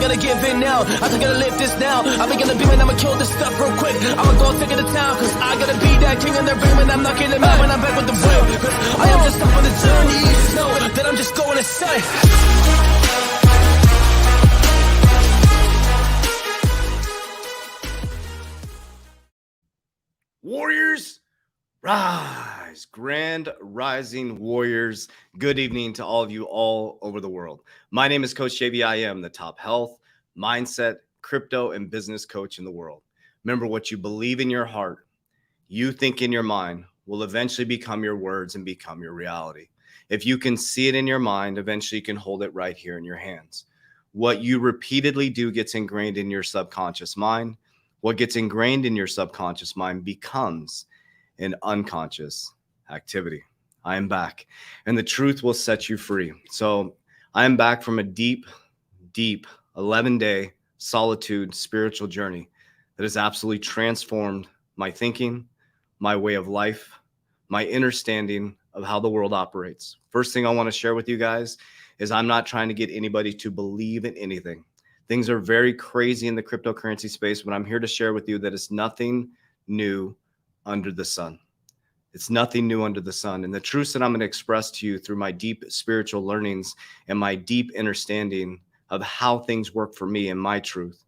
gonna give in now. I think gonna live this now. I think gonna be man, I'ma kill this stuff real quick. I'ma go take it to town, cause I gotta be that king in their ring. I'm knocking them out when I'm back with the real. Cause I am just up on the journey. Just know that I'm just going to say. Warriors, rise. Grand Rising Warriors. Good evening to all of you all over the world. My name is Coach JV. I am the top health, mindset, crypto, and business coach in the world. Remember, what you believe in your heart, you think in your mind, will eventually become your words and become your reality. If you can see it in your mind, eventually you can hold it right here in your hands. What you repeatedly do gets ingrained in your subconscious mind. What gets ingrained in your subconscious mind becomes an unconscious activity. I am back, and the truth will set you free. So I am back from a deep 11-day solitude spiritual journey that has absolutely transformed my thinking, my way of life, my understanding of how the world operates. First thing I want to share with you guys is I'm not trying to get anybody to believe in anything. Things are very crazy in the cryptocurrency space, but I'm here to share with you that it's nothing new under the sun. It's nothing new under the sun. And the truths that I'm going to express to you through my deep spiritual learnings and my deep understanding of how things work for me and my truth,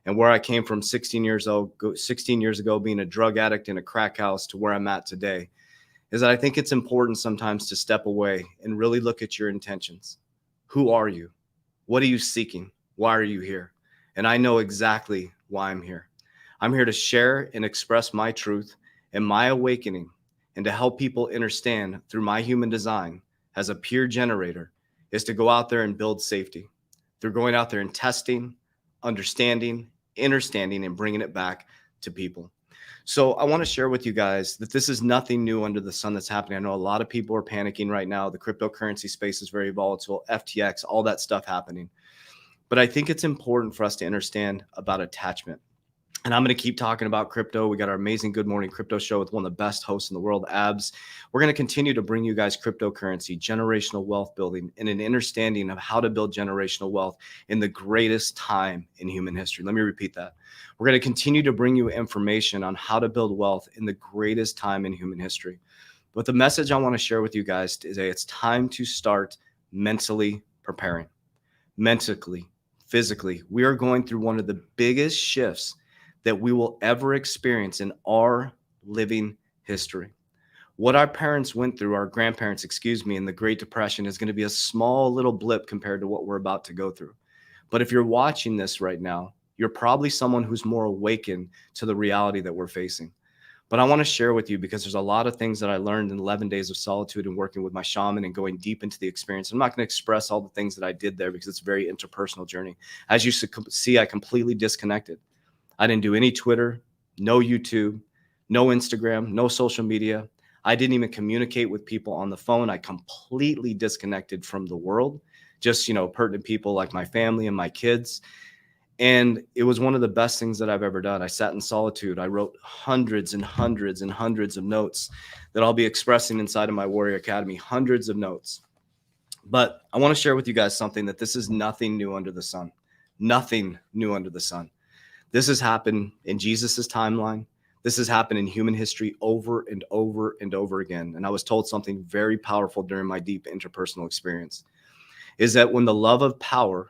and where I came from 16 years ago, being a drug addict in a crack house, to where I'm at today, is that I think it's important sometimes to step away and really look at your intentions. Who are you? What are you seeking? Why are you here? And I know exactly why I'm here. I'm here to share and express my truth and my awakening, and to help people understand through my human design as a peer generator is to go out there and build safety through going out there and testing, understanding, and bringing it back to people. So I want to share with you guys that this is nothing new under the sun that's happening. I know a lot of people are panicking right now. The cryptocurrency space is very volatile, FTX, all that stuff happening. But I think it's important for us to understand about attachment. And I'm going to keep talking about crypto. We got our amazing Good Morning Crypto show with one of the best hosts in the world, Abs. We're going to continue to bring you guys cryptocurrency, generational wealth building, and an understanding of how to build generational wealth in the greatest time in human history. Let me repeat that. We're going to continue to bring you information on how to build wealth in the greatest time in human history. But the message I want to share with you guys today, it's time to start mentally preparing. Mentally, physically, we are going through one of the biggest shifts that we will ever experience in our living history. What our parents went through, our grandparents, in the Great Depression is going to be a small little blip compared to what we're about to go through. But if you're watching this right now, you're probably someone who's more awakened to the reality that we're facing. But I want to share with you, because there's a lot of things that I learned in 11 days of solitude and working with my shaman and going deep into the experience. I'm not going to express all the things that I did there because it's a very interpersonal journey. As you see, I completely disconnected. I didn't do any Twitter, no YouTube, no Instagram, no social media. I didn't even communicate with people on the phone. I completely disconnected from the world, just, pertinent people like my family and my kids. And it was one of the best things that I've ever done. I sat in solitude. I wrote hundreds and hundreds and hundreds of notes that I'll be expressing inside of my Warrior Academy, hundreds of notes. But I want to share with you guys something, that this is nothing new under the sun. Nothing new under the sun. This has happened in Jesus's timeline. This has happened in human history over and over and over again. And I was told something very powerful during my deep interpersonal experience, is that when there's a love of power,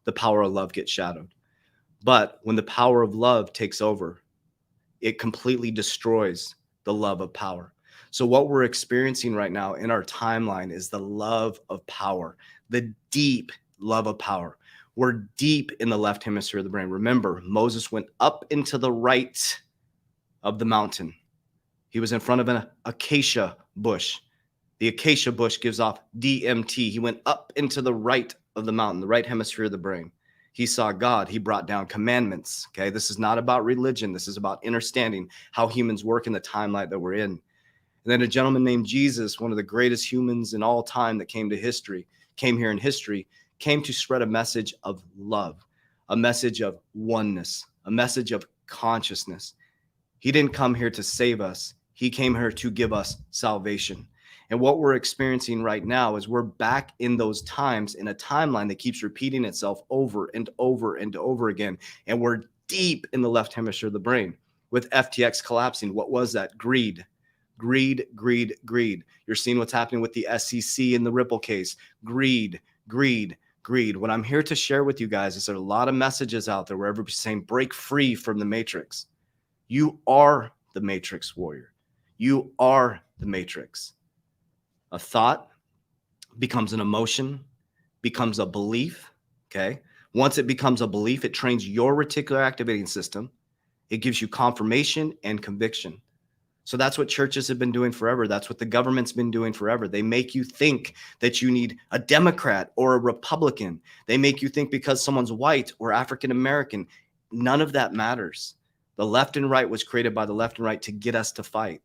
the power of love gets shadowed. But when the power of love takes over, it completely destroys the love of power. So what we're experiencing right now in our timeline is the love of power, the deep love of power. We're deep in the left hemisphere of the brain. Remember, Moses went up into the right of the mountain. He was in front of an acacia bush. The acacia bush gives off DMT. He went up into the right of the mountain, the right hemisphere of the brain. He saw God. He brought down commandments. Okay, this is not about religion. This is about understanding how humans work in the timeline that we're in. And then a gentleman named Jesus, one of the greatest humans in all time that came here in history, came to spread a message of love, a message of oneness, a message of consciousness. He didn't come here to save us. He came here to give us salvation. And what we're experiencing right now is we're back in those times in a timeline that keeps repeating itself over and over and over again. And we're deep in the left hemisphere of the brain with FTX collapsing. What was that? Greed, greed, greed, greed. You're seeing what's happening with the SEC in the Ripple case. Greed, greed, greed. What I'm here to share with you guys is there are a lot of messages out there where everybody's saying break free from the matrix. You are the matrix warrior. You are the matrix. A thought becomes an emotion, becomes a belief, okay? Once it becomes a belief, it trains your reticular activating system. It gives you confirmation and conviction. So that's what churches have been doing forever. That's what the government's been doing forever. They make you think that you need a Democrat or a Republican. They make you think because someone's white or African American. None of that matters. The left and right was created by the left and right to get us to fight.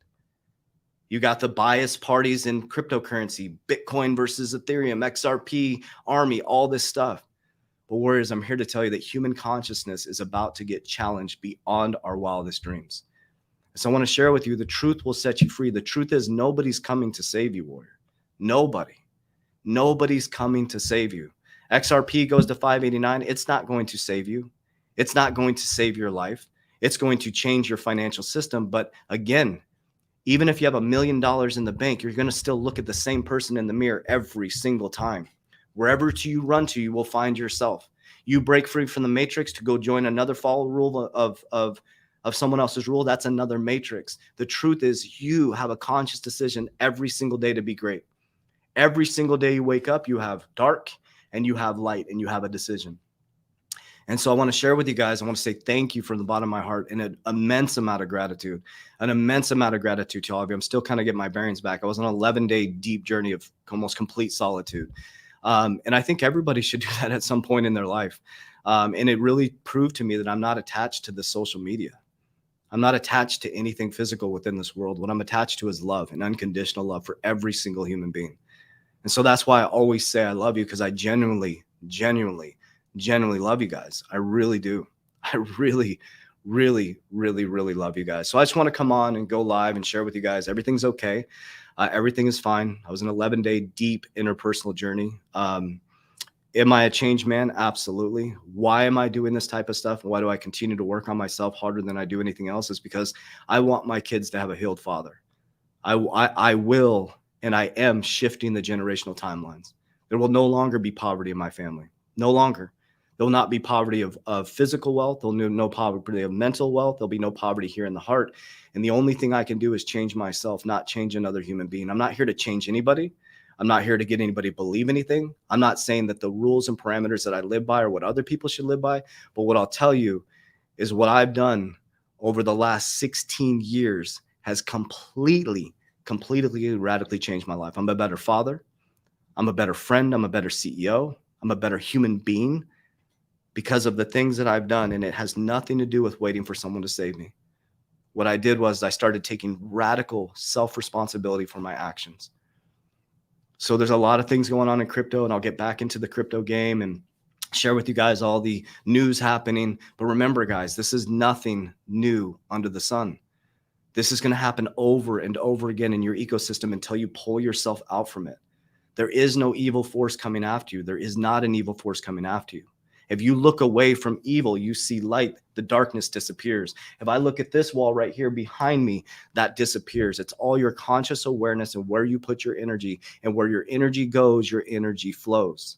You got the biased parties in cryptocurrency, Bitcoin versus Ethereum, XRP, Army, all this stuff. But warriors, I'm here to tell you that human consciousness is about to get challenged beyond our wildest dreams. So I want to share with you, the truth will set you free. The truth is nobody's coming to save you, warrior. Nobody. Nobody's coming to save you. XRP goes to 589. It's not going to save you. It's not going to save your life. It's going to change your financial system. But again, even if you have $1 million in the bank, you're going to still look at the same person in the mirror every single time. Wherever you run to, you will find yourself. You break free from the matrix to go join another follow rule of someone else's rule. That's another matrix. The truth is you have a conscious decision every single day to be great. Every single day you wake up, you have dark and you have light and you have a decision. And so I want to share with you guys, I want to say thank you from the bottom of my heart and an immense amount of gratitude to all of you. I'm still kind of getting my bearings back. I was on an 11-day deep journey of almost complete solitude. And I think everybody should do that at some point in their life. And it really proved to me that I'm not attached to the social media. I'm not attached to anything physical within this world. What I'm attached to is love and unconditional love for every single human being. And so that's why I always say I love you, because I genuinely love you guys. I really do. I really love you guys. So I just want to come on and go live and share with you guys. Everything's okay. Everything is fine. I was an 11-day deep interpersonal journey. Am I a changed man? Absolutely. Why am I doing this type of stuff? Why do I continue to work on myself harder than I do anything else? Is because I want my kids to have a healed father. I will, and I am shifting the generational timelines. There will no longer be poverty in my family. No longer. There will not be poverty of physical wealth. There'll be no poverty of mental wealth. There'll be no poverty here in the heart. And the only thing I can do is change myself, not change another human being. I'm not here to change anybody. I'm not here to get anybody to believe anything. I'm not saying that the rules and parameters that I live by are what other people should live by. But what I'll tell you is what I've done over the last 16 years has completely, radically changed my life. I'm a better father. I'm a better friend. I'm a better CEO. I'm a better human being because of the things that I've done. And it has nothing to do with waiting for someone to save me. What I did was I started taking radical self-responsibility for my actions. So there's a lot of things going on in crypto, and I'll get back into the crypto game and share with you guys all the news happening. But remember, guys, this is nothing new under the sun. This is going to happen over and over again in your ecosystem until you pull yourself out from it. There is no evil force coming after you. There is not an evil force coming after you. If you look away from evil, you see light, the darkness disappears. If I look at this wall right here behind me, that disappears. It's all your conscious awareness and where you put your energy, and where your energy goes, your energy flows.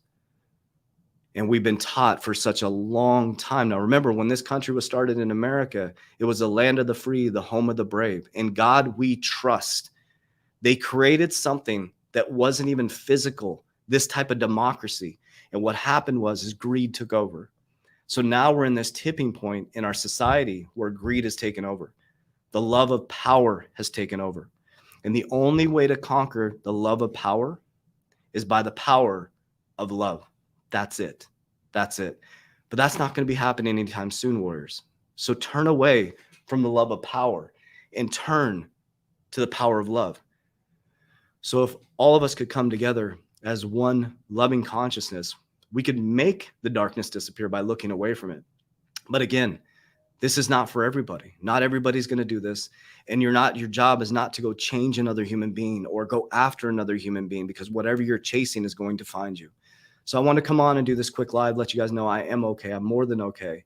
And we've been taught for such a long time. Now, remember, when this country was started in America, it was the land of the free, the home of the brave. In God we trust. They created something that wasn't even physical, this type of democracy. And what happened was greed took over. So now we're in this tipping point in our society where greed has taken over. The love of power has taken over. And the only way to conquer the love of power is by the power of love. That's it. That's it. But that's not going to be happening anytime soon, warriors. So turn away from the love of power and turn to the power of love. So if all of us could come together as one loving consciousness, we could make the darkness disappear by looking away from it. But again, This is not for everybody. Not everybody's going to do this. And your job is not to go change another human being or go after another human being, because whatever you're chasing is going to find you. So I want to come on and do this quick live, let you guys know I am okay. I'm more than okay.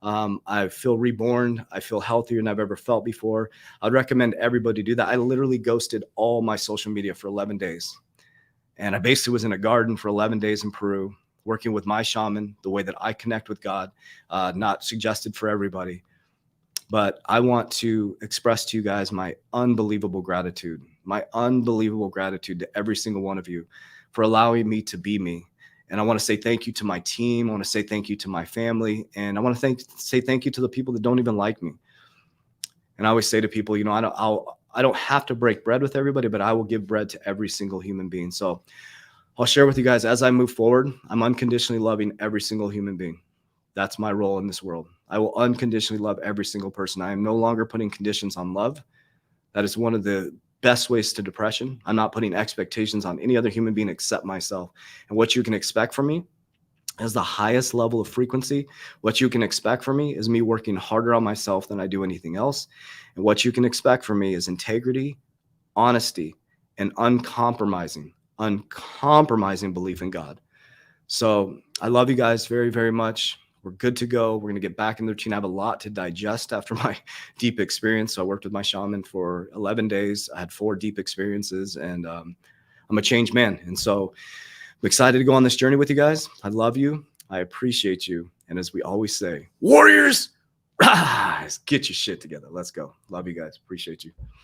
I feel reborn. I feel healthier than I've ever felt before. I'd recommend everybody do that. I literally ghosted all my social media for 11 days. And I basically was in a garden for 11 days in Peru, working with my shaman, the way that I connect with God, not suggested for everybody. But I want to express to you guys my unbelievable gratitude to every single one of you for allowing me to be me. And I want to say thank you to my team. I want to say thank you to my family. And I want to say thank you to the people that don't even like me. And I always say to people, you know, I don't have to break bread with everybody, but I will give bread to every single human being. So I'll share with you guys, as I move forward, I'm unconditionally loving every single human being. That's my role in this world. I will unconditionally love every single person. I am no longer putting conditions on love. That is one of the best ways to depression. I'm not putting expectations on any other human being except myself. And what you can expect from me is the highest level of frequency. What you can expect from me is me working harder on myself than I do anything else. And what you can expect from me is integrity, honesty, and uncompromising belief in God. So I love you guys very, very much. We're good to go. We're going to get back in the routine. I have a lot to digest after my deep experience. So I worked with my shaman for 11 days. I had 4 deep experiences, and I'm a changed man. And so I'm excited to go on this journey with you guys. I love you. I appreciate you. And as we always say, warriors, rise, get your shit together. Let's go. Love you guys. Appreciate you.